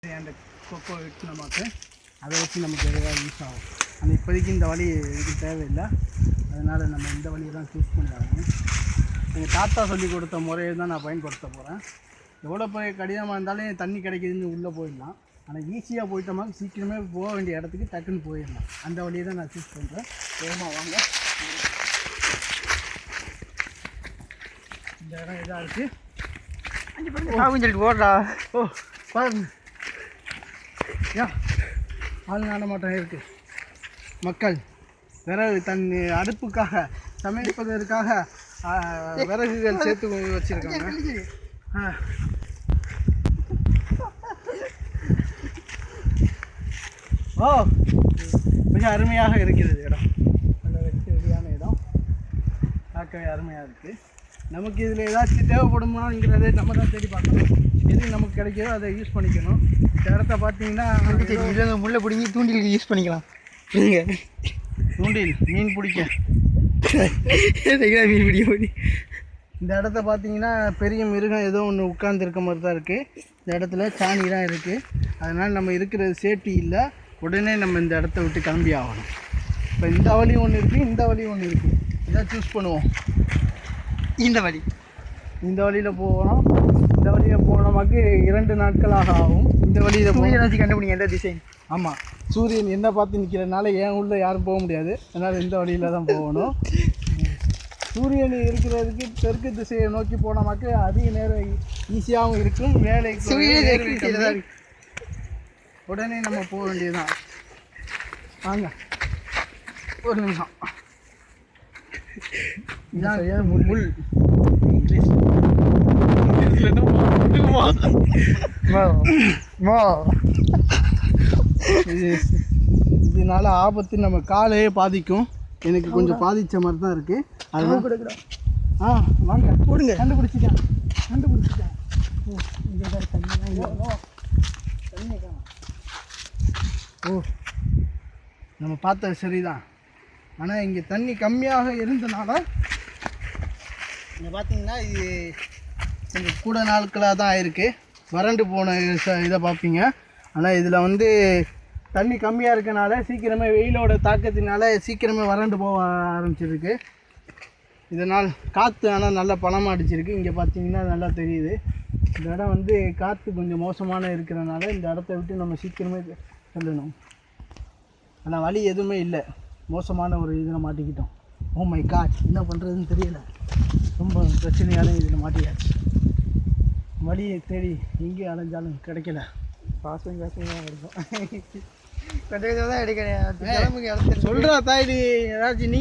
அந்த கொக்கோ வச்சு நமக்கு அதை வச்சு நமக்கு எதாவது யூஸ் ஆகும். ஆனால் இப்போதைக்கு இந்த வழி இதுக்கு தேவையில்லை. அதனால் நம்ம இந்த வழியை தான் சூஸ் பண்ணி ஆகணும். எங்கள் தாத்தா சொல்லி கொடுத்த முறையை தான் நான் பயன்படுத்த போகிறேன். எவ்வளோ பெரிய கடினமாக இருந்தாலும் தண்ணி கிடைக்கிதுன்னு உள்ளே போயிடலாம். ஆனால் ஈஸியாக போயிட்டோமா சீக்கிரமே போக வேண்டிய இடத்துக்கு டக்குன்னு போயிடலாம். அந்த வழியை தான் நான் சூஸ் பண்ணுறேன். வேகமாக வாங்க. இந்த இடம் இதாக இருக்குது. சொல்லிட்டு போடுறா. ஓ பாருங்க, ஏன் ஆள் நடமாட்டம் இருக்குது. மக்கள் விறகு தண்ணி அடுப்புக்காக சமைப்பதற்காக விறகுகள் சேர்த்து வச்சுருக்காங்க. ஓ மிக அருமையாக இருக்கிறது இடம். நல்ல வெற்றியான இடம், பார்க்கவே அருமையாக இருக்குது. நமக்கு இதில் ஏதாச்சும் தேவைப்படுமாங்கிறத நம்ம தான் தேடி பார்க்கணும். எது நமக்கு கிடைக்கிறதோ அதை யூஸ் பண்ணிக்கணும். இந்த இடத்த பார்த்தீங்கன்னா இதில் முள்ளை பிடிங்கி தூண்டிலுக்கு யூஸ் பண்ணிக்கலாம். தூண்டில் மீன் பிடிக்க மீன் பிடிக்க. இந்த இடத்த பார்த்தீங்கன்னா பெரிய மிருகம் ஏதோ ஒன்று உட்கார்ந்துருக்க மாதிரி தான் இருக்குது. இந்த இடத்துல சாணி தான் இருக்குது. அதனால் நம்ம இருக்கிறது சேஃப்டி இல்லை. உடனே நம்ம இந்த இடத்த விட்டு கிளம்பி ஆகணும். இப்போ இந்த வழி ஒன்று இருக்குது, இந்த வழி ஒன்று இருக்குது. இதை சூஸ் பண்ணுவோம். இந்த வழி, இந்த வழியில் போகணும். இந்த வழியில் போனோமாக்கு 2 நாட்களாக ஆகும். இந்த வழியில் போய் கண்டுபிடிங்க எந்த டிசைன். ஆமாம், சூரியன் என்ன பார்த்து நிற்கிறதுனால ஏன் உள்ளே யாரும் போக முடியாது. அதனால் இந்த வழியில் தான் போகணும். சூரியன் இருக்கிறதுக்கு தெற்கு திசையை நோக்கி போனோமாக்கு அதிக நேரம் ஈஸியாகவும் இருக்கும். வேலை உடனே நம்ம போக வேண்டியதுதான். வாங்க ஒரு நிமிஷம். இதான் சரியான முள். இதனால ஆபத்து, நம்ம காலையே பாதிக்கும். எனக்கு கொஞ்சம் பாதித்த மாதிரி தான் இருக்குது. அதெல்லாம் கொடுக்குறோம். வாங்க போடுங்க. கண்டுபிடிச்சிட்டேன். ஓ நம்ம பார்த்தது சரிதான். ஆனால் இங்கே தண்ணி கம்மியாக இருந்தனால இங்கே பார்த்தீங்கன்னா இது கொஞ்சம் கூட நாட்களாக தான் ஆயிருக்கு. வறண்டு போன இதை பார்ப்பீங்க. ஆனால் இதில் வந்து தண்ணி கம்மியாக இருக்கனால சீக்கிரமே வெயிலோட தாக்கத்தினால சீக்கிரமே வறண்டு போக ஆரம்பிச்சிருக்கு. இதனால் காற்று ஆனால் நல்லா பலமாக அடிச்சிருக்கு. இங்கே பார்த்தீங்கன்னா நல்லா தெரியுது. இந்த இடம் வந்து காற்று கொஞ்சம் மோசமான இருக்கிறனால இந்த இடத்த விட்டு நம்ம சீக்கிரமே செல்லணும். ஆனால் வழி எதுவுமே இல்லை. மோசமான ஒரு இதில் மாட்டிக்கிட்டோம். ஓ மை காட், என்ன பண்ணுறதுன்னு தெரியல. ரொம்ப பிரச்சனையான இதில் மாட்டியாச்சு. வழியை தேடி எங்கே அலைஞ்சாலும் கிடைக்கல. பாசம் தான் இருக்கும். கொஞ்சம் தான் கிடைக்கிறேன். சொல்கிறா தாய் ஏதாச்சும் நீ